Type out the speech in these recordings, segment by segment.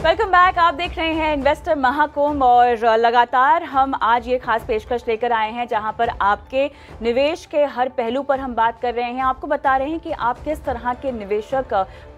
Welcome back. आप देख रहे हैं इन्वेस्टर महाकुंभ और लगातार हम आज ये खास पेशकश लेकर आए हैं जहां पर आपके निवेश के हर पहलू पर हम बात कर रहे हैं। आपको बता रहे हैं कि आप किस तरह के निवेशक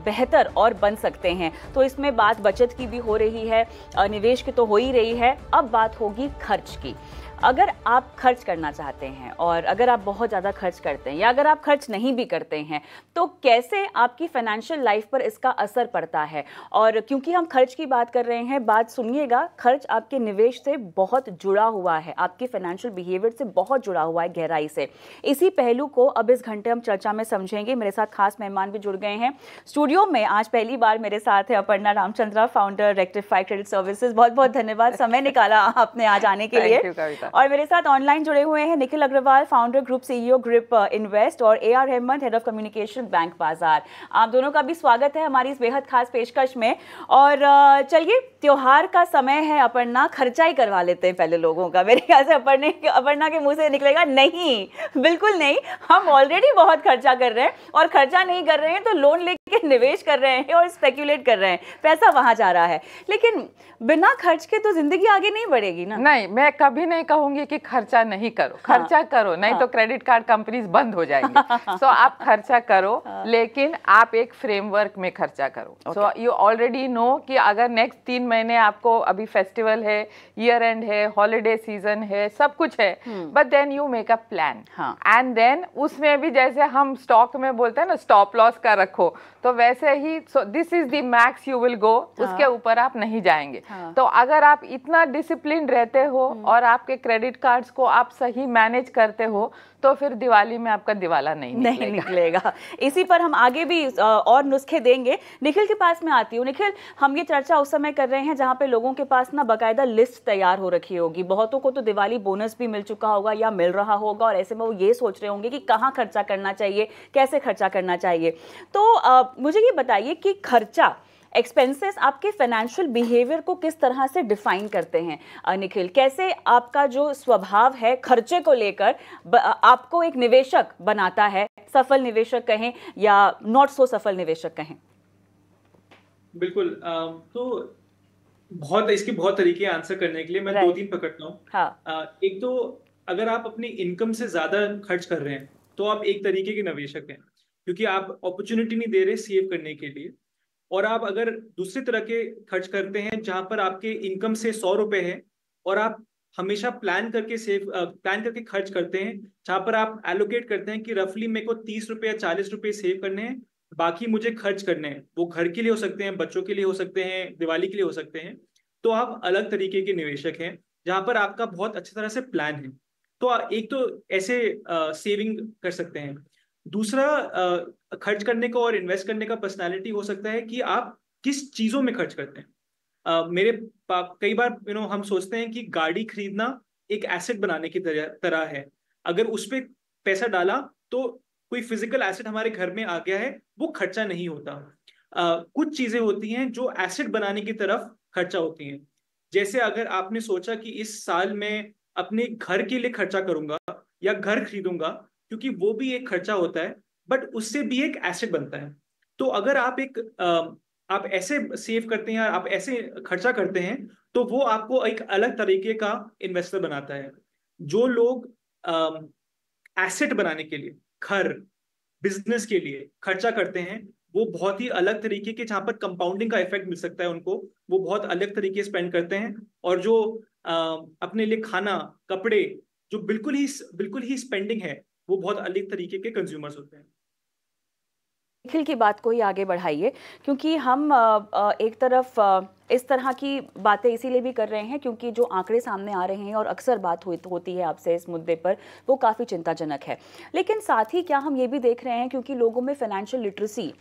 बेहतर और बन सकते हैं। तो इसमें बात बचत की भी हो रही है, निवेश की तो हो ही रही है, अब बात होगी खर्च की। अगर आप खर्च करना चाहते हैं और अगर आप बहुत ज़्यादा खर्च करते हैं या अगर आप खर्च नहीं भी करते हैं तो कैसे आपकी फाइनेंशियल लाइफ पर इसका असर पड़ता है। और क्योंकि हम खर्च की बात कर रहे हैं, बात सुनिएगा, खर्च आपके निवेश से बहुत जुड़ा हुआ है, आपके फाइनेंशियल बिहेवियर से बहुत जुड़ा हुआ है गहराई से। इसी पहलू को अब इस घंटे हम चर्चा में समझेंगे। मेरे साथ खास मेहमान भी जुड़ गए हैं स्टूडियो में। आज पहली बार मेरे साथ है Aparna Ramchandra, founder rectify credit services. बहुत बहुत धन्यवाद, समय निकाला आपने आज आने के लिए। और मेरे साथ ऑनलाइन जुड़े हुए हैं Nikhil Agarwal, founder group CEO group invest, और AR Ahmed, head of communication bank Bazaar. आप दोनों का भी स्वागत है हमारी इस बेहद खास पेशकश में। और चलिए, त्योहार का समय है अपर्णा, खर्चा ही करवा लेते हैं पहले लोगों का। मेरे ख्याल से अपर्णा के मुंह से निकलेगा नहीं, बिल्कुल नहीं, हम ऑलरेडी बहुत खर्चा कर रहे हैं और खर्चा नहीं कर रहे हैं तो लोन लेके निवेश कर रहे हैं और स्पेक्यूलेट कर रहे हैं, पैसा वहां जा रहा है। लेकिन बिना खर्च के तो जिंदगी आगे नहीं बढ़ेगी ना। नहीं, मैं कभी नहीं कहूंगी कि खर्चा नहीं करो, खर्चा करो, नहीं तो क्रेडिट कार्ड कंपनीज बंद हो जाएंगी। सो आप खर्चा करो, लेकिन आप एक फ्रेमवर्क में खर्चा करो। सो यू ऑलरेडी नो कि अगर नेक्स्ट 3 महीने आपको, अभी फेस्टिवल है, ईयर एंड है, हॉलीडे सीजन है, सब कुछ है, but then you make a plan and then उसमें भी जैसे हम स्टॉक में बोलते हैं ना, स्टॉप लॉस का रखो, तो वैसे ही this is the max you will go, उसके ऊपर आप नहीं जाएंगे। तो अगर आप इतना डिसिप्लिन रहते हो और आपके क्रेडिट कार्ड्स को आप सही मैनेज करते हो तो फिर दिवाली में आपका दिवाला नहीं निकलेगा। इसी पर हम आगे भी और नुस्खे देंगे। निखिल के पास में आती हूँ। निखिल, हम ये चर्चा उस समय कर रहे हैं जहाँ पे लोगों के पास ना बाकायदा लिस्ट तैयार हो रखी होगी। बहुतों को तो दिवाली बोनस भी मिल चुका होगा या मिल रहा होगा और ऐसे में वो ये सोच रहे होंगे कि कहाँ खर्चा करना चाहिए, कैसे खर्चा करना चाहिए। तो मुझे ये बताइए कि खर्चा, एक्सपेंसेस आपके फाइनेंशियल बिहेवियर को किस तरह से डिफाइन करते हैं। निखिल, कैसे आपका जो स्वभाव है खर्चे को लेकर आपको एक निवेशक बनाता है, सफल निवेशक कहें या नॉट सो सफल निवेशक कहें? बिल्कुल, तो इसके बहुत तरीके आंसर करने के लिए मैं 2-3 पकड़ता हूँ। हाँ। एक तो अगर आप अपनी इनकम से ज्यादा खर्च कर रहे हैं तो आप एक तरीके के निवेशक हैं, क्योंकि आप अपॉर्चुनिटी नहीं दे रहे सेव करने के लिए। और आप अगर दूसरी तरह के खर्च करते हैं जहां पर आपके इनकम से 100 रुपए है और आप हमेशा प्लान करके खर्च करते हैं, जहां पर आप एलोकेट करते हैं कि रफली मेरे को 30 रुपए या 40 रुपए सेव करने हैं, बाकी मुझे खर्च करने हैं, वो घर के लिए हो सकते हैं, बच्चों के लिए हो सकते हैं, दिवाली के लिए हो सकते हैं, तो आप अलग तरीके के निवेशक हैं जहां पर आपका बहुत अच्छी तरह से प्लान है। तो एक तो ऐसे सेविंग कर सकते हैं। दूसरा, खर्च करने का और इन्वेस्ट करने का पर्सनालिटी हो सकता है कि आप किस चीजों में खर्च करते हैं। कई बार हम सोचते हैं कि गाड़ी खरीदना एक एसेट बनाने की तरह है। अगर उस पर पैसा डाला तो कोई फिजिकल एसेट हमारे घर में आ गया है, वो खर्चा नहीं होता। कुछ चीजें होती हैं जो एसेट बनाने की तरफ खर्चा होती हैं। जैसे अगर आपने सोचा कि इस साल में अपने घर के लिए खर्चा करूंगा या घर खरीदूंगा, क्योंकि वो भी एक खर्चा होता है, बट उससे भी एक एसेट बनता है। तो अगर आप ऐसे सेव करते हैं, आप ऐसे खर्चा करते हैं, तो वो आपको एक अलग तरीके का इन्वेस्टर बनाता है। जो लोग एसेट बनाने के लिए, घर, बिजनेस के लिए खर्चा करते हैं, वो बहुत ही अलग तरीके के, जहां पर कंपाउंडिंग का इफेक्ट मिल सकता है उनको, वो बहुत अलग तरीके से स्पेंड करते हैं। और जो अपने लिए खाना, कपड़े, जो बिल्कुल ही स्पेंडिंग है, वो बहुत अलग तरीके के कंज्यूमर्स होते हैं। निखिल की बात को ही आगे बढ़ाइए, क्योंकि हम एक तरफ इस तरह की बातें इसीलिए भी कर रहे हैं क्योंकि जो आंकड़े सामने आ रहे हैं और अक्सर बात होती है आपसे इस मुद्दे पर, वो काफ़ी चिंताजनक है। लेकिन साथ ही क्या हम ये भी देख रहे हैं, क्योंकि लोगों में फाइनेंशियल लिटरेसी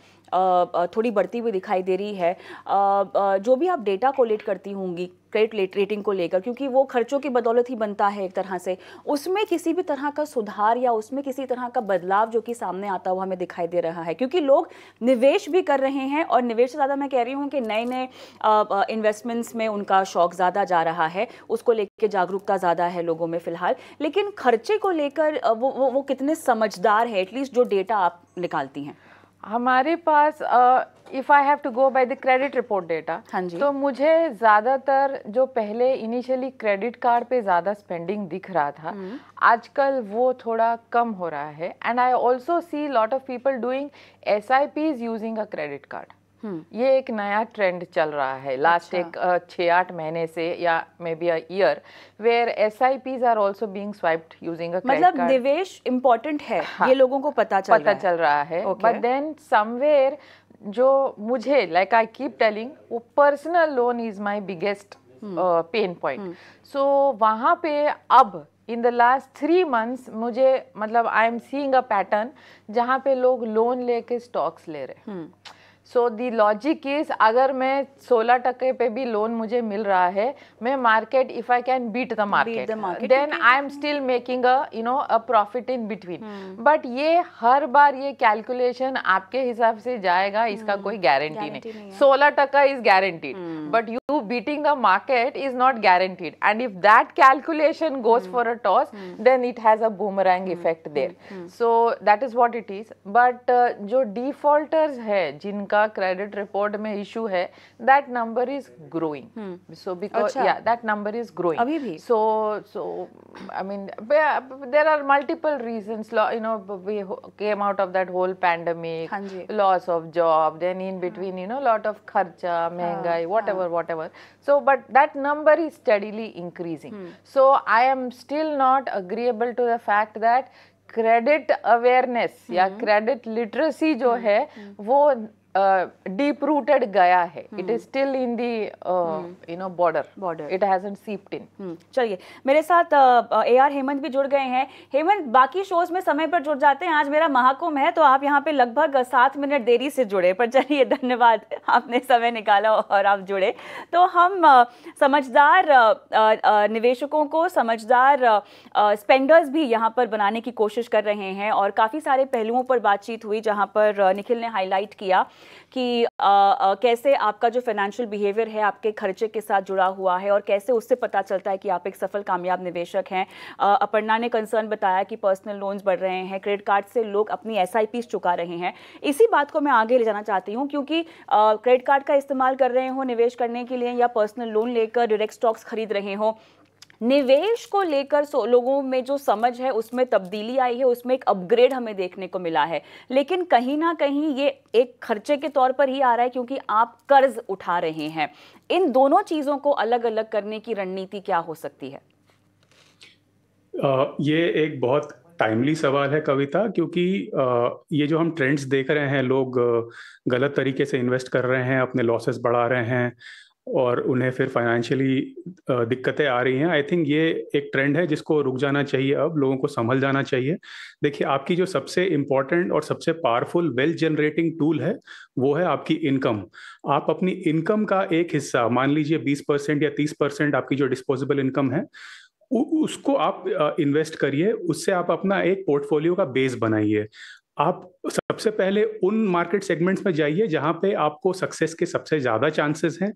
थोड़ी बढ़ती हुई दिखाई दे रही है, जो भी आप डेटा कोलेक्ट करती होंगी क्रेडिट रेटिंग को लेकर, क्योंकि वो खर्चों की बदौलत ही बनता है एक तरह से, उसमें किसी भी तरह का सुधार या उसमें किसी तरह का बदलाव जो कि सामने आता हुआ हमें दिखाई दे रहा है, क्योंकि लोग निवेश भी कर रहे हैं और निवेश से ज़्यादा मैं कह रही हूँ कि नए नए इन्वेस्टमेंट्स में उनका शौक ज़्यादा जा रहा है, उसको लेकर जागरूकता ज़्यादा है लोगों में फ़िलहाल। लेकिन खर्चे को लेकर वो कितने समझदार है, एटलीस्ट जो डेटा आप निकालती हैं? हमारे पास if I have to go by the credit report data, तो मुझे ज्यादातर जो पहले इनिशियली क्रेडिट कार्ड पे ज्यादा स्पेंडिंग दिख रहा था, आजकल वो थोड़ा कम हो रहा है. And I also see lot of people doing SIPs using a credit card. ये एक नया ट्रेंड चल रहा है लास्ट एक 6-8 महीने से, या maybe a year, where SIPs are also being swiped using a credit card. मतलब निवेश इम्पोर्टेंट है, ये लोगों को पता चल रहा है. बट देन समवेयर जो मुझे, लाइक आई कीप टेलिंग, वो personal loan is my biggest pain point. So वहाँ पे अब इन द लास्ट 3 months मुझे, मतलब I am seeing a pattern जहाँ पे लोग लोन लेके स्टॉक्स ले रहे हैं. सो दी लॉजिक इज, अगर मैं 16% पे भी लोन मुझे मिल रहा है, मैं market, if I can beat the market, then I am still making a profit in between. But ये हर बार ये कैलकुलेशन आपके हिसाब से जाएगा, इसका कोई गारंटी नहीं. 16% is guaranteed, but you beating the market is not guaranteed. And if that calculation goes for a toss, then it has a boomerang effect there. So that is what it is. But जो defaulters है, जिनका credit report में issue है, that number is growing. So because या that number is growing अभी भी. So I mean there are multiple reasons. You know, we came out of that whole pandemic, loss of job, then in between, you know, lot of kharcha, महंगाई, whatever. So but that number is steadily increasing. So I am still not agreeable to the fact that credit awareness या credit literacy जो है वो deep rooted गया है. It is still in the border, it hasn't seeped in. चलिए, मेरे साथ AR Hemant भी जुड़ गए हैं. हेमंत, बाकी शोज में समय पर जुड़ जाते हैं, आज मेरा महाकुंभ है, तो आप यहाँ पे लगभग 7 मिनट देरी से जुड़े, पर चलिए धन्यवाद, आपने समय निकाला और आप जुड़े. तो हम समझदार निवेशकों को समझदार स्पेंडर्स भी यहाँ पर बनाने की कोशिश कर रहे हैं, और काफ़ी सारे पहलुओं पर बातचीत हुई जहाँ पर निखिल ने हाईलाइट किया कि कैसे आपका जो फाइनेंशियल बिहेवियर है आपके खर्चे के साथ जुड़ा हुआ है, और कैसे उससे पता चलता है कि आप एक सफल कामयाब निवेशक हैं. अपर्णा ने कंसर्न बताया कि पर्सनल लोन्स बढ़ रहे हैं, क्रेडिट कार्ड से लोग अपनी SIPs चुका रहे हैं. इसी बात को मैं आगे ले जाना चाहती हूँ, क्योंकि क्रेडिट कार्ड का इस्तेमाल कर रहे हो निवेश करने के लिए, या पर्सनल लोन लेकर डायरेक्ट स्टॉक्स खरीद रहे हो, निवेश को लेकर लोगों में जो समझ है उसमें तब्दीली आई है, उसमें एक अपग्रेड हमें देखने को मिला है. लेकिन कहीं ना कहीं ये एक खर्चे के तौर पर ही आ रहा है, क्योंकि आप कर्ज उठा रहे हैं. इन दोनों चीजों को अलग अलग करने की रणनीति क्या हो सकती है? ये एक बहुत टाइमली सवाल है कविता, क्योंकि ये जो हम ट्रेंड्स देख रहे हैं, लोग गलत तरीके से इन्वेस्ट कर रहे हैं, अपने लॉसेस बढ़ा रहे हैं और उन्हें फिर फाइनेंशियली दिक्कतें आ रही हैं. आई थिंक ये एक ट्रेंड है जिसको रुक जाना चाहिए, अब लोगों को संभल जाना चाहिए. देखिए, आपकी जो सबसे इम्पॉर्टेंट और सबसे पावरफुल वेल्थ जनरेटिंग टूल है वो है आपकी इनकम. आप अपनी इनकम का एक हिस्सा, मान लीजिए 20% या 30% आपकी जो डिस्पोजेबल इनकम है, उसको आप इन्वेस्ट करिए. उससे आप अपना एक पोर्टफोलियो का बेस बनाइए. आप सबसे पहले उन मार्केट सेगमेंट्स में जाइए जहां पे आपको सक्सेस के सबसे ज़्यादा चांसेस हैं.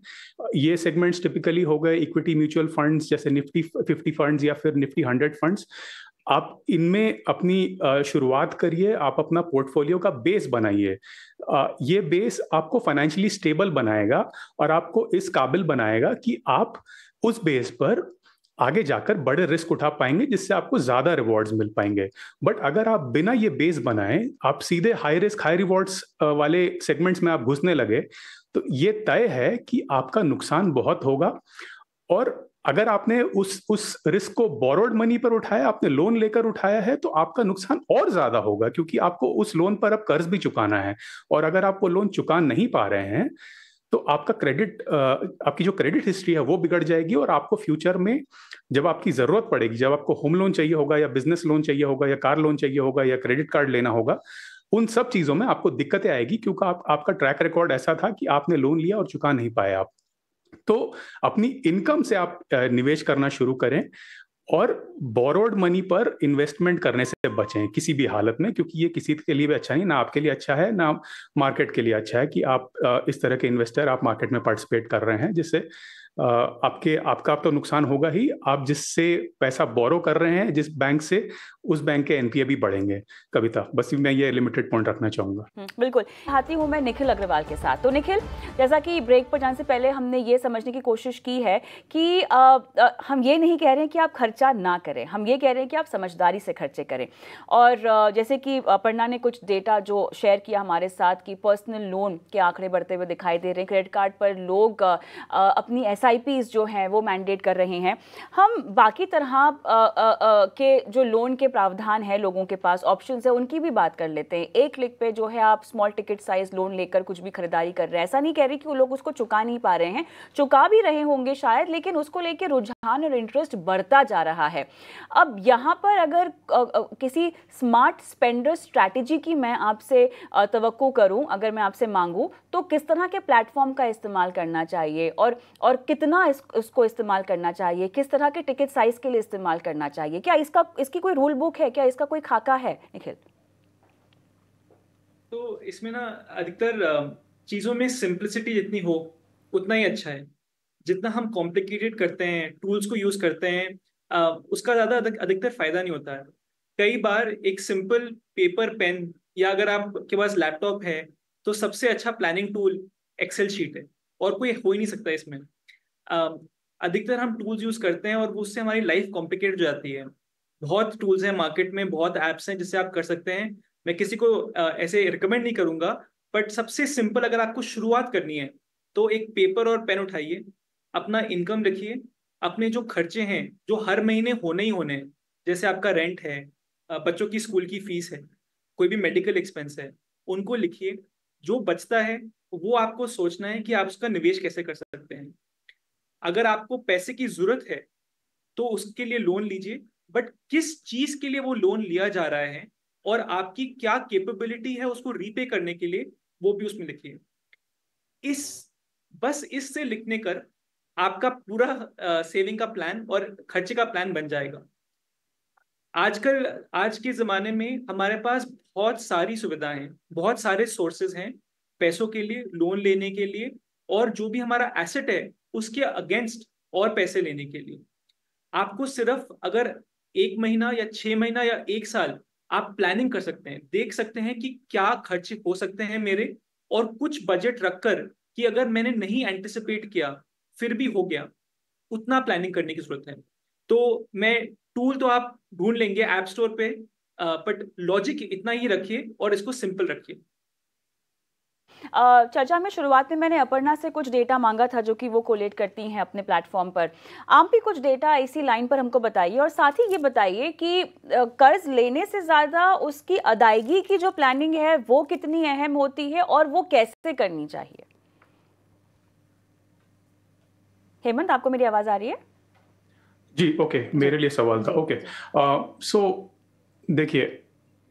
ये सेगमेंट्स टिपिकली हो गए इक्विटी म्यूचुअल फंड्स, जैसे निफ्टी 50 फंड्स या फिर निफ्टी 100 फंड्स. आप इनमें अपनी शुरुआत करिए, आप अपना पोर्टफोलियो का बेस बनाइए. ये बेस आपको फाइनेंशियली स्टेबल बनाएगा और आपको इस काबिल बनाएगा कि आप उस बेस पर आगे जाकर बड़े रिस्क उठा पाएंगे, जिससे आपको ज्यादा रिवॉर्ड्स मिल पाएंगे. बट अगर आप बिना ये बेस बनाए आप सीधे हाई रिस्क हाई रिवॉर्ड्स वाले सेगमेंट्स में आप घुसने लगे, तो ये तय है कि आपका नुकसान बहुत होगा. और अगर आपने उस रिस्क को बोरोड मनी पर उठाया, आपने लोन लेकर उठाया है, तो आपका नुकसान और ज्यादा होगा, क्योंकि आपको उस लोन पर अब कर्ज भी चुकाना है. और अगर आप वो लोन चुका नहीं पा रहे हैं तो आपका आपकी जो क्रेडिट हिस्ट्री है वो बिगड़ जाएगी, और आपको फ्यूचर में जब आपकी जरूरत पड़ेगी, जब आपको होम लोन चाहिए होगा या बिजनेस लोन चाहिए होगा या कार लोन चाहिए होगा या क्रेडिट कार्ड लेना होगा, उन सब चीजों में आपको दिक्कतें आएगी, क्योंकि आपका ट्रैक रिकॉर्ड ऐसा था कि आपने लोन लिया और चुका नहीं पाए आप. तो अपनी इनकम से आप निवेश करना शुरू करें और बोरोड मनी पर इन्वेस्टमेंट करने से बचें किसी भी हालत में, क्योंकि ये किसी के लिए भी अच्छा नहीं, ना आपके लिए अच्छा है ना मार्केट के लिए अच्छा है कि आप इस तरह के इन्वेस्टर आप मार्केट में पार्टिसिपेट कर रहे हैं, जिससे आपका तो नुकसान होगा ही, आप जिससे पैसा बोरो कर रहे हैं जिस बैंक से, उस बैंक के एनपीए भी बढ़ेंगे। कविता, बस मैं ये लिमिटेड पॉइंट रखना चाहूंगा। बिल्कुल। आती हूँ मैं निखिल अग्रवाल के साथ। तो निखिल, जैसा कि ब्रेक पर जाने से पहले हमने ये समझने की कोशिश की है कि हम ये नहीं कह रहे हैं कि आप खर्चा ना करें, हम ये कह रहे हैं कि आप समझदारी से खर्चे करें। और जैसे कि अपर्णा ने कुछ डेटा जो शेयर किया हमारे साथ कि पर्सनल लोन के आंकड़े बढ़ते हुए दिखाई दे रहे हैं, क्रेडिट कार्ड पर लोग अपनी एसआईपीज जो हैं वो मैंडेट कर रहे हैं। हम बाकी तरह के जो लोन के प्रावधान है, लोगों के पास ऑप्शंस है, उनकी भी बात कर लेते हैं। एक क्लिक पे जो है आप स्मॉल टिकट साइज लोन लेकर कुछ भी खरीदारी कर रहे हैं। ऐसा नहीं कह रही कि वो लोग उसको चुका नहीं पा रहे हैं, चुका भी रहे होंगे शायद, लेकिन उसको लेकर रुझान और इंटरेस्ट बढ़ता जा रहा है। अब यहाँ पर अगर किसी स्मार्ट स्पेंडर स्ट्रैटेजी की मैं आपसे तवक्को करूं, अगर मैं आपसे मांगूं, तो किस तरह के प्लेटफॉर्म का इस्तेमाल करना चाहिए और कितना इसको इस्तेमाल करना चाहिए, किस तरह के टिकट साइज के लिए इस्तेमाल करना चाहिए? क्या इसकी कोई रूल बुक है, क्या इसका कोई खाका है निखिल? तो इसमें ना अधिकतर चीज़ों में सिंप्लिसिटी जितनी हो उतना ही अच्छा है। जितना हम कॉम्प्लिकेटेड करते हैं, टूल्स को यूज़ करते हैं, उसका ज़्यादा अधिकतर फ़ायदा नहीं होता है। कई बार एक सिंपल पेपर पेन, या अगर आपके पास लैपटॉप है तो सबसे अच्छा प्लानिंग टूल एक्सेल शीट है, और कोई हो ही नहीं सकता इसमें। अधिकतर हम टूल्स यूज़ करते हैं और उससे हमारी लाइफ कॉम्प्लिकेटेड हो जाती है। बहुत टूल्स हैं मार्केट में, बहुत ऐप्स हैं जिससे आप कर सकते हैं। मैं किसी को ऐसे रिकमेंड नहीं करूंगा, बट सबसे सिंपल अगर आपको शुरुआत करनी है तो एक पेपर और पेन उठाइए, अपना इनकम लिखिए, अपने जो खर्चे हैं जो हर महीने होने ही होने हैं, जैसे आपका रेंट है, बच्चों की स्कूल की फीस है, कोई भी मेडिकल एक्सपेंस है, उनको लिखिए। जो बचता है वो आपको सोचना है कि आप उसका निवेश कैसे कर सकते हैं। अगर आपको पैसे की जरूरत है तो उसके लिए लोन लीजिए, बट किस चीज के लिए वो लोन लिया जा रहा है और आपकी क्या कैपेबिलिटी है उसको रीपे करने के लिए, वो भी उसमें लिखिए। बस इससे लिखने कर आपका पूरा सेविंग का प्लान और खर्चे का प्लान बन जाएगा। आज के ज़माने में हमारे पास बहुत सारी सुविधाएं हैं, बहुत सारे सोर्सेज हैं पैसों के लिए, लोन लेने के लिए, और जो भी हमारा एसेट है उसके अगेंस्ट और पैसे लेने के लिए। आपको सिर्फ अगर 1 महीना या 6 महीना या 1 साल आप प्लानिंग कर सकते हैं, देख सकते हैं कि क्या खर्चे हो सकते हैं मेरे, और कुछ बजट रखकर कि अगर मैंने नहीं एंटिसिपेट किया फिर भी हो गया, उतना प्लानिंग करने की जरूरत है। तो मैं टूल तो आप ढूंढ लेंगे ऐप स्टोर पे, बट लॉजिक इतना ही रखिए और इसको सिंपल रखिए। चर्चा में शुरुआत में मैंने अपर्णा से कुछ डेटा मांगा था जो कि वो कोलेट करती हैं अपने प्लेटफॉर्म पर। आप भी कुछ डेटा इसी लाइन पर हमको बताइए, और साथ ही ये बताइए कि कर्ज लेने से ज़्यादा उसकी अदायगी की जो प्लानिंग है वो कितनी अहम होती है और वो कैसे करनी चाहिए। हेमंत, आपको मेरी आवाज़ आ रही है? जी, ओके, मेरे लिए सवाल था। ओके, सो देखिए,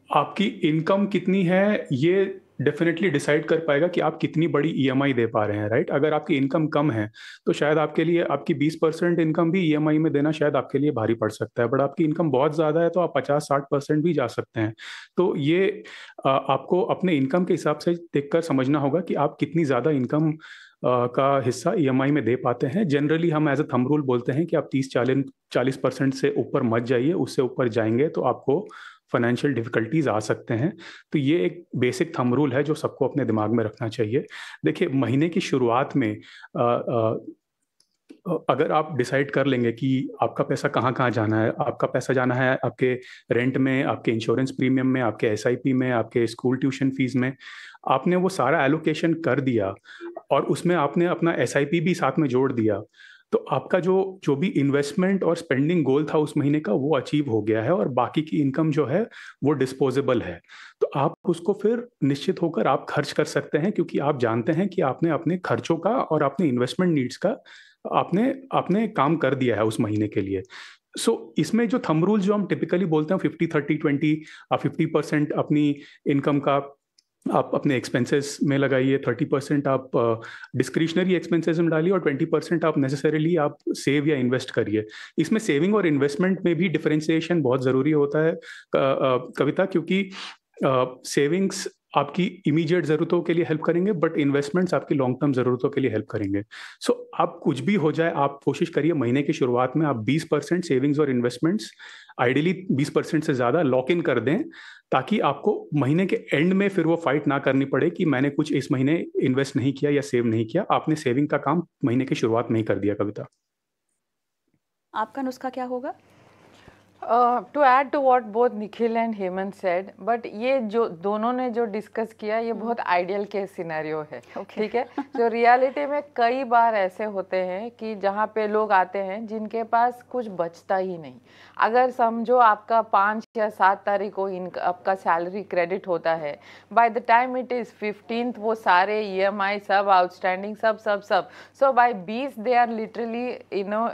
आपकी इनकम कितनी है ये डेफिनेटली डिसाइड कर पाएगा कि आप कितनी बड़ी ईएमआई दे पा रहे हैं, राइट? अगर आपकी इनकम कम है तो शायद आपके लिए आपकी 20% इनकम भी ईएमआई में देना शायद आपके लिए भारी पड़ सकता है, बट आपकी इनकम बहुत ज़्यादा है तो आप 50-60% भी जा सकते हैं। तो ये आपको अपने इनकम के हिसाब से देखकर समझना होगा कि आप कितनी ज़्यादा इनकम का हिस्सा ईएमआई में दे पाते हैं। जनरली हम एज अ थंब रूल बोलते हैं कि आप 30-40% से ऊपर मत जाइए, उससे ऊपर जाएंगे तो आपको फाइनेंशियल डिफिकल्टीज आ सकते हैं। तो ये एक बेसिक थंब रूल है जो सबको अपने दिमाग में रखना चाहिए। देखिए, महीने की शुरुआत में अगर आप डिसाइड कर लेंगे कि आपका पैसा कहाँ कहाँ जाना है, आपका पैसा जाना है आपके रेंट में, आपके इंश्योरेंस प्रीमियम में, आपके एसआईपी में, आपके स्कूल ट्यूशन फीस में, आपने वो सारा एलोकेशन कर दिया और उसमें आपने अपना एसआईपी भी साथ में जोड़ दिया, तो आपका जो भी इन्वेस्टमेंट और स्पेंडिंग गोल था उस महीने का वो अचीव हो गया है और बाकी की इनकम जो है वो डिस्पोजेबल है। तो आप उसको फिर निश्चित होकर आप खर्च कर सकते हैं, क्योंकि आप जानते हैं कि आपने अपने खर्चों का और अपने इन्वेस्टमेंट नीड्स का आपने काम कर दिया है उस महीने के लिए। इसमें जो थंब रूल जो हम टिपिकली बोलते हैं 50-30-20, 50% अपनी इनकम का आप अपने एक्सपेंसेस में लगाइए, 30% आप डिस्क्रिशनरी एक्सपेंसेस में डालिए और 20% आप नेसेसरीली आप सेव या इन्वेस्ट करिए। इसमें सेविंग और इन्वेस्टमेंट में भी डिफरेंशिएशन बहुत ज़रूरी होता है कविता, क्योंकि सेविंग्स आपकी इमीडिएट ज़रूरतों के लिए हेल्प करेंगे, बट इन्वेस्टमेंट्स आपकी लॉन्ग टर्म ज़रूरतों के लिए हेल्प करेंगे। सो आप कुछ भी हो जाए, आप कोशिश करिए महीने की शुरुआत में आप 20% सेविंग्स और इन्वेस्टमेंट्स, आइडियली 20% से ज़्यादा लॉक इन कर दें, ताकि आपको महीने के एंड में फिर वो फाइट ना करनी पड़े कि मैंने कुछ इस महीने इन्वेस्ट नहीं किया या सेव नहीं किया। आपने सेविंग का काम महीने की शुरुआत में ही कर दिया। कविता, आपका नुस्खा क्या होगा? To add to what both Nikhil and Hemant said, but ये जो दोनों ने जो डिस्कस किया ये बहुत आइडियल केस सिनेरियो है, ठीक है। जो रियलिटी में कई बार ऐसे होते हैं कि जहाँ पे लोग आते हैं जिनके पास कुछ बचता ही नहीं। अगर समझो आपका 5 या 7 तारीख को आपका सैलरी क्रेडिट होता है, by the time it is 15th वो सारे EMI सब आउटस्टैंडिंग सब सब सब, so by 20 they are literally you know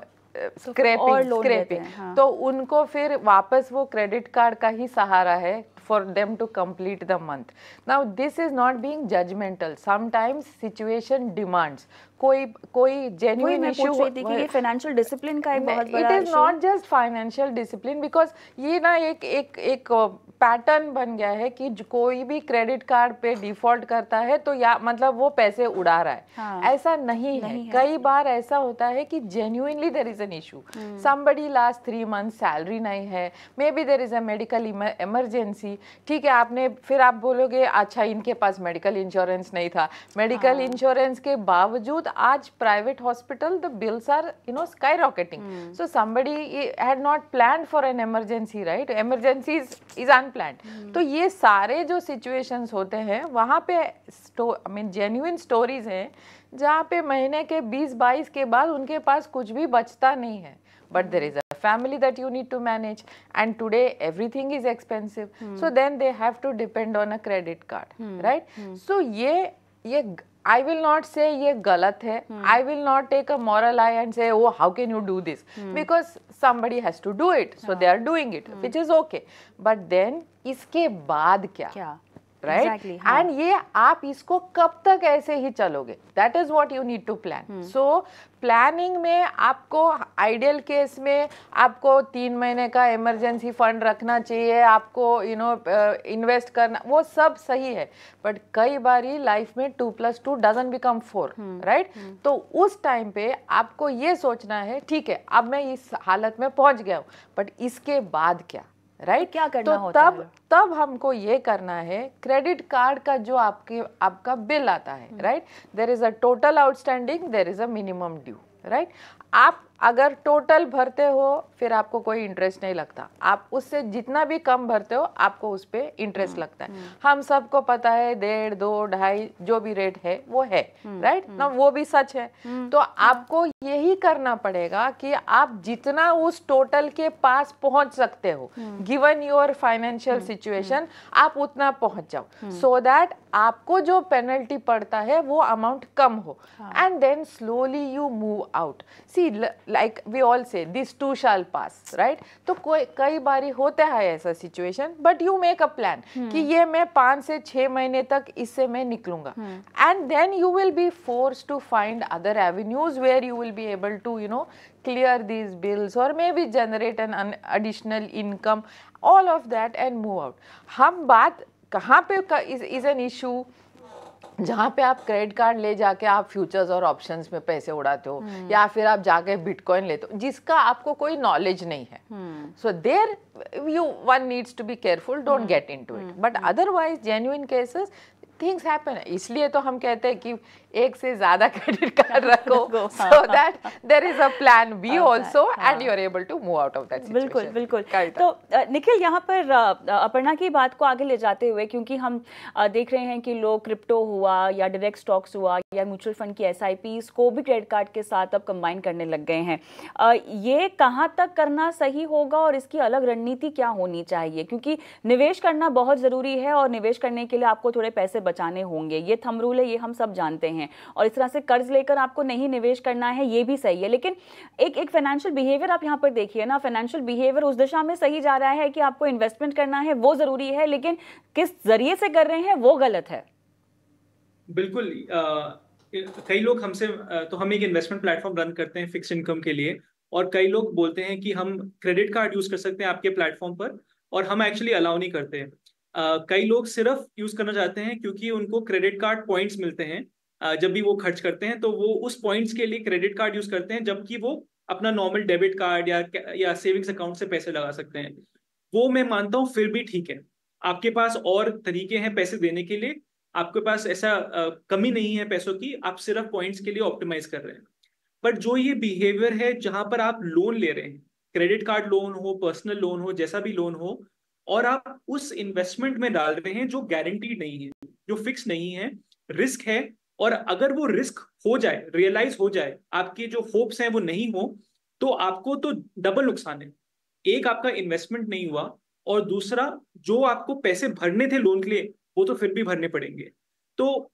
scrapping. हाँ। तो उनको फिर वापस वो क्रेडिट कार्ड का ही सहारा है for them to complete the month. Now this is not being judgmental. Sometimes situation demands कोई genuine issue है कि financial discipline का एक बहुत बड़ा it is not just financial discipline, because ये ना एक पैटर्न बन गया है कि कोई भी क्रेडिट कार्ड पे डिफॉल्ट करता है तो या मतलब वो पैसे उड़ा रहा है। हाँ, ऐसा नहीं है। कई बार ऐसा होता है कि genuinely there is an issue. Somebody last 3 months salary नहीं है, maybe there is a medical emergency, ठीक है। आपने फिर आप बोलोगे अच्छा इनके पास मेडिकल इंश्योरेंस नहीं था। मेडिकल इंश्योरेंस के बावजूद आज private hospital the bills are skyrocketing. So somebody had not planned for an emergency, right? Emergency is unplanned. तो ये सारे जो सिचुएशंस होते हैं वहाँ पे जेन्युइन स्टोरीज हैं जहाँ पे महीने के 20-22 के बाद उनके पास कुछ भी बचता नहीं है, but there is a family that you need to manage, and today everything is expensive. So then they have to depend on a credit card, right? So ये I will not say ये गलत है. I will not take a moral eye and say oh how can you do this, because somebody has to do it, so they are doing it, which is okay. But then इसके बाद क्या? Right? Exactly, हाँ. And ये आप इसको कब तक ऐसे ही चलोगे? That is what you need to plan. So planning में आपको आइडियल केस में आपको 3 महीने का इमरजेंसी फंड रखना चाहिए, आपको इन्वेस्ट करना, वो सब सही है। बट कई बारी लाइफ में 2+2 डजंट बिकम 4, राइट? तो उस टाइम पे आपको ये सोचना है ठीक है अब मैं इस हालत में पहुंच गया हूँ, बट इसके बाद क्या, राइट? क्या करना होता है? तब हमको ये करना है, क्रेडिट कार्ड का जो आपका बिल आता है, right? There is a total outstanding, there is a minimum due, right? आप अगर टोटल भरते हो फिर आपको कोई इंटरेस्ट नहीं लगता, आप उससे जितना भी कम भरते हो आपको उस पर इंटरेस्ट लगता है। हम सबको पता है 1.5, 2, 2.5 जो भी रेट है वो है, राइट ना? वो भी सच है। तो आपको यही करना पड़ेगा कि आप जितना उस टोटल के पास पहुंच सकते हो गिवन योर फाइनेंशियल सिचुएशन, आप उतना पहुंच जाओ, सो दैट आपको जो पेनल्टी पड़ता है वो अमाउंट कम हो, and then slowly you move out. See like we all say this too shall pass, right? तो कई बारी होता है ऐसा situation, but you make a plan कि ये मैं 5 से 6 महीने तक इससे मैं निकलूंगा, and then you will be forced to find other avenues where you will be able to clear these bills or maybe generate an additional income, all of that, and move out. हम बात कहाँ पे is an issue जहाँ पे आप credit card ले जाके आप फ्यूचर्स और ऑप्शंस में पैसे उड़ाते हो, या फिर आप जाके बिटकॉइन लेते हो जिसका आपको कोई नॉलेज नहीं है। So there one needs to be careful, don't get into it. But otherwise genuine cases things happen. इसलिए तो हम कहते हैं कि एक से ज्यादा क्रेडिट कार्ड रखो, so that there is a plan B also and you are able to move out of that situation. बिल्कुल। तो निखिल, यहाँ पर अपर्णा की बात को आगे ले जाते हुए, क्योंकि हम देख रहे हैं कि लोग क्रिप्टो हुआ या डायरेक्ट स्टॉक्स हुआ या म्यूचुअल फंड की SIPs को भी क्रेडिट कार्ड के साथ अब कंबाइन करने लग गए हैं, ये कहाँ तक करना सही होगा और इसकी अलग रणनीति क्या होनी चाहिए? क्योंकि निवेश करना बहुत ज़रूरी है और निवेश करने के लिए आपको थोड़े पैसे बचाने होंगे, ये थंब रूल है, ये हम सब जानते हैं, और इस तरह से कर्ज लेकर आपको नहीं निवेश करना है, ये भी सही है। लेकिन एक फाइनेंशियल बिहेवियर आप यहाँ पर देखिए ना, फाइनेंशियल बिहेवियर उस दिशा में सही जा रहा है कि आपको इन्वेस्टमेंट करना है, वो जरूरी है, लेकिन किस जरिए से कर रहे हैं वो गलत है। बिल्कुल। कई लोग हमसे, तो हम एक इन्वेस्टमेंट प्लेटफॉर्म रन करते हैं फिक्स इनकम के लिए, और कई लोग बोलते हैं कि हम क्रेडिट कार्ड यूज कर सकते हैं आपके प्लेटफॉर्म पर, और हम एक्चुअली अलाउ नहीं करते हैं। कई लोग सिर्फ यूज करना चाहते हैं क्योंकि उनको क्रेडिट कार्ड पॉइंट्स मिलते हैं जब भी वो खर्च करते हैं, तो वो उस पॉइंट्स के लिए क्रेडिट कार्ड यूज करते हैं, जबकि वो अपना नॉर्मल डेबिट कार्ड या सेविंग्स अकाउंट से पैसे लगा सकते हैं। वो मैं मानता हूँ फिर भी ठीक है, आपके पास और तरीके हैं पैसे देने के लिए, आपके पास ऐसा कमी नहीं है पैसों की, आप सिर्फ पॉइंट्स के लिए ऑप्टिमाइज कर रहे हैं। पर जो ये बिहेवियर है जहां पर आप लोन ले रहे हैं, क्रेडिट कार्ड लोन हो, पर्सनल लोन हो, जैसा भी लोन हो, और आप उस इन्वेस्टमेंट में डाल रहे हैं जो गारंटीड नहीं है, जो फिक्स नहीं है, रिस्क है, और अगर वो रिस्क हो जाए, रियलाइज हो जाए, आपके जो होप्स हैं वो नहीं हो, तो आपको तो डबल नुकसान है। एक, आपका इन्वेस्टमेंट नहीं हुआ, और दूसरा, जो आपको पैसे भरने थे लोन के लिए वो तो फिर भी भरने पड़ेंगे। तो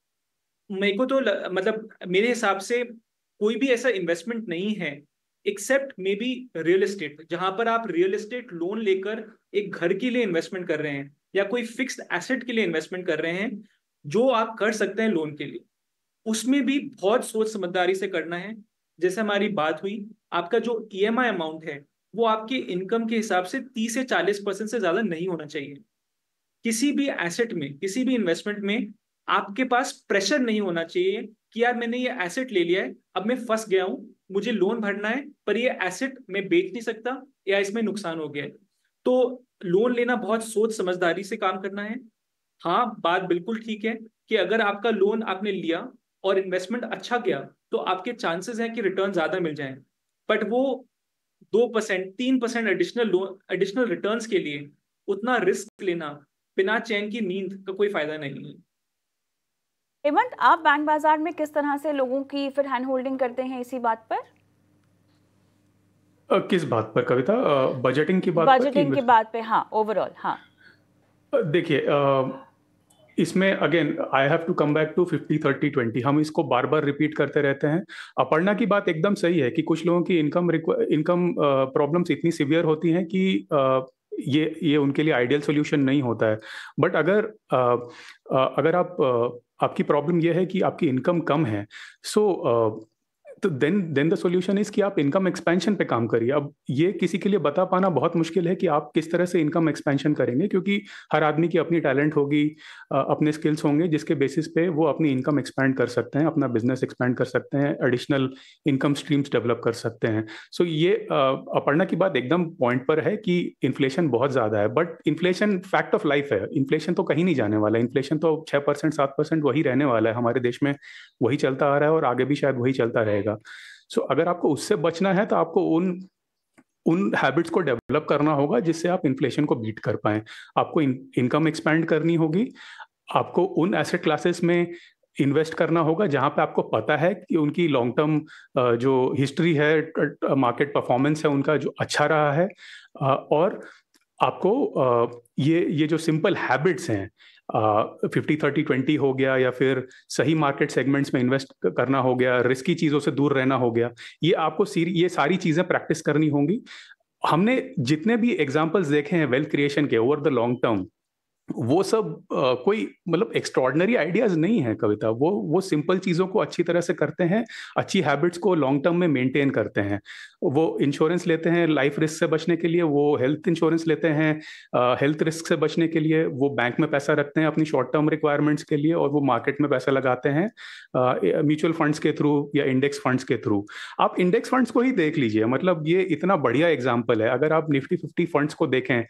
मेरे को तो मतलब मेरे हिसाब से कोई भी ऐसा इन्वेस्टमेंट नहीं है except maybe real estate, जहां पर आप रियल एस्टेट लोन लेकर एक घर के लिए इन्वेस्टमेंट कर रहे हैं या कोई फिक्स्ड एसेट के लिए इन्वेस्टमेंट कर रहे हैं, जो आप कर सकते हैं लोन के लिए। उसमें भी बहुत सोच समझदारी से करना है। जैसे हमारी बात हुई, आपका जो EMI अमाउंट है वो आपके इनकम के हिसाब से 30 से 40% से ज्यादा नहीं होना चाहिए। किसी भी एसेट में, किसी भी इन्वेस्टमेंट में आपके पास प्रेशर नहीं होना चाहिए कि यार मैंने ये एसेट ले लिया है, अब मैं फंस गया हूं, मुझे लोन भरना है, पर ये एसेट मैं बेच नहीं सकता या इसमें नुकसान हो गया है। तो लोन लेना बहुत सोच समझदारी से काम करना है। हाँ, बात बिल्कुल ठीक है कि अगर आपका लोन आपने लिया और इन्वेस्टमेंट अच्छा गया तो आपके चांसेस हैं कि रिटर्न ज्यादा मिल जाएं, बट वो 2% 3% एडिशनल रिटर्न्स के लिए उतना रिस्क लेना बिना चैन की नींद का कोई फायदा नहीं है। हेमंत, आप बैंक बाजार में किस तरह से लोगों की फिर हैंड होल्डिंग करते हैं इसी बात पर? किस बात पर कविता? बजटिंग की बात? बजटिंग की बात पे, हाँ, ओवरऑल। हाँ, देखिए, इसमें again I have to come back to 50-30-20। हम इसको बार बार रिपीट करते रहते हैं। अपर्णा की बात एकदम सही है कि कुछ लोगों की इनकम प्रॉब्लम्स इतनी सिवियर होती हैं कि ये उनके लिए आइडियल सोल्यूशन नहीं होता है। बट अगर आपकी प्रॉब्लम ये है कि आपकी इनकम कम है, तो देन द सॉल्यूशन इज कि आप इनकम एक्सपेंशन पे काम करिए। अब ये किसी के लिए बता पाना बहुत मुश्किल है कि आप किस तरह से इनकम एक्सपेंशन करेंगे, क्योंकि हर आदमी की अपनी टैलेंट होगी, अपने स्किल्स होंगे जिसके बेसिस पे वो अपनी इनकम एक्सपेंड कर सकते हैं, अपना बिजनेस एक्सपेंड कर सकते हैं, एडिशनल इनकम स्ट्रीम्स डेवलप कर सकते हैं। सो ये अपर्णा की बात एकदम पॉइंट पर है कि इन्फ्लेशन बहुत ज़्यादा है, but inflation fact of life है। इन्फ्लेशन तो कहीं नहीं जाने वाला है। इन्फ्लेशन तो 6% 7% वही रहने वाला है हमारे देश में, वही चलता आ रहा है और आगे भी शायद वही चलता रहेगा। सो अगर आपको उससे बचना है तो आपको उन हैबिट्स को डेवलप करना होगा जिससे आप इन्फ्लेशन को बीट कर पाएं। आपको इनकम एक्सपैंड करनी होगी, आपको उन एसेट क्लासेस में इन्वेस्ट करना होगा जहां पे आपको पता है कि उनकी लॉन्ग टर्म जो हिस्ट्री है, मार्केट परफॉर्मेंस है उनका जो अच्छा रहा है, और आपको ये जो सिंपल हैबिट्स हैं, 50-30-20 हो गया, या फिर सही मार्केट सेगमेंट्स में इन्वेस्ट करना हो गया, रिस्की चीज़ों से दूर रहना हो गया, ये आपको ये सारी चीज़ें प्रैक्टिस करनी होंगी। हमने जितने भी एग्जांपल्स देखे हैं वेल्थ क्रिएशन के ओवर द लॉन्ग टर्म, वो सब कोई मतलब एक्स्ट्रॉर्डनरी आइडियाज नहीं है कविता। वो सिंपल चीज़ों को अच्छी तरह से करते हैं, अच्छी हैबिट्स को लॉन्ग टर्म में मेंटेन करते हैं। वो इंश्योरेंस लेते हैं लाइफ रिस्क से बचने के लिए, वो हेल्थ इंश्योरेंस लेते हैं हेल्थ रिस्क से बचने के लिए, वो बैंक में पैसा रखते हैं अपनी शॉर्ट टर्म रिक्वायरमेंट्स के लिए, और वो मार्केट में पैसा लगाते हैं म्यूचुअल फंड्स के थ्रू या इंडेक्स फंड्स के थ्रू। आप इंडेक्स फंड्स को ही देख लीजिए, मतलब ये इतना बढ़िया एग्जाम्पल है। अगर आप निफ्टी 50 फंड्स को देखें,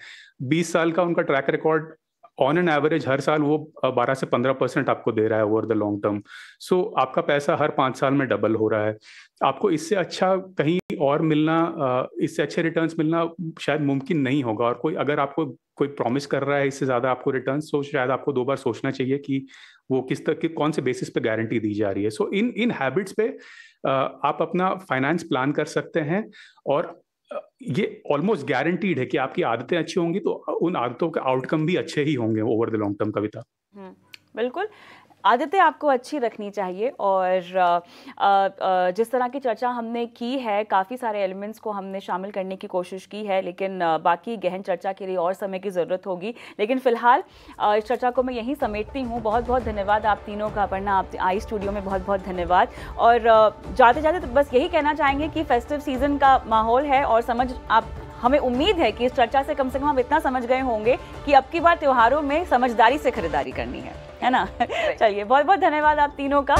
20 साल का उनका track record, on an average हर साल वो 12 से 15% आपको दे रहा है over the long term. So आपका पैसा हर 5 साल में डबल हो रहा है। आपको इससे अच्छा कहीं और मिलना, इससे अच्छे रिटर्न्स मिलना शायद मुमकिन नहीं होगा। और अगर आपको कोई प्रॉमिस कर रहा है इससे ज़्यादा आपको रिटर्न्स, तो शायद आपको 2 बार सोचना चाहिए कि वो किस तरह की, कौन से बेसिस पे गारंटी दी जा रही है। सो इन हैबिट्स पे आप अपना फाइनेंस प्लान कर सकते हैं, और ये ऑलमोस्ट गारंटीड है कि आपकी आदतें अच्छी होंगी तो उन आदतों के आउटकम भी अच्छे ही होंगे ओवर द लॉन्ग टर्म। कविता, बिल्कुल, आदतें आपको अच्छी रखनी चाहिए। और जिस तरह की चर्चा हमने की है, काफ़ी सारे एलिमेंट्स को हमने शामिल करने की कोशिश की है, लेकिन बाकी गहन चर्चा के लिए और समय की ज़रूरत होगी। लेकिन फ़िलहाल इस चर्चा को मैं यहीं समेटती हूँ। बहुत बहुत धन्यवाद आप तीनों का। अपर्णा, आप आई स्टूडियो में बहुत बहुत धन्यवाद। और जाते जाते तो बस यही कहना चाहेंगे कि फेस्टिव सीज़न का माहौल है और समझ आप हमें उम्मीद है कि इस चर्चा से कम हम इतना समझ गए होंगे कि अब की बार त्योहारों में समझदारी से खरीदारी करनी है ना। चलिए, बहुत बहुत धन्यवाद आप तीनों का।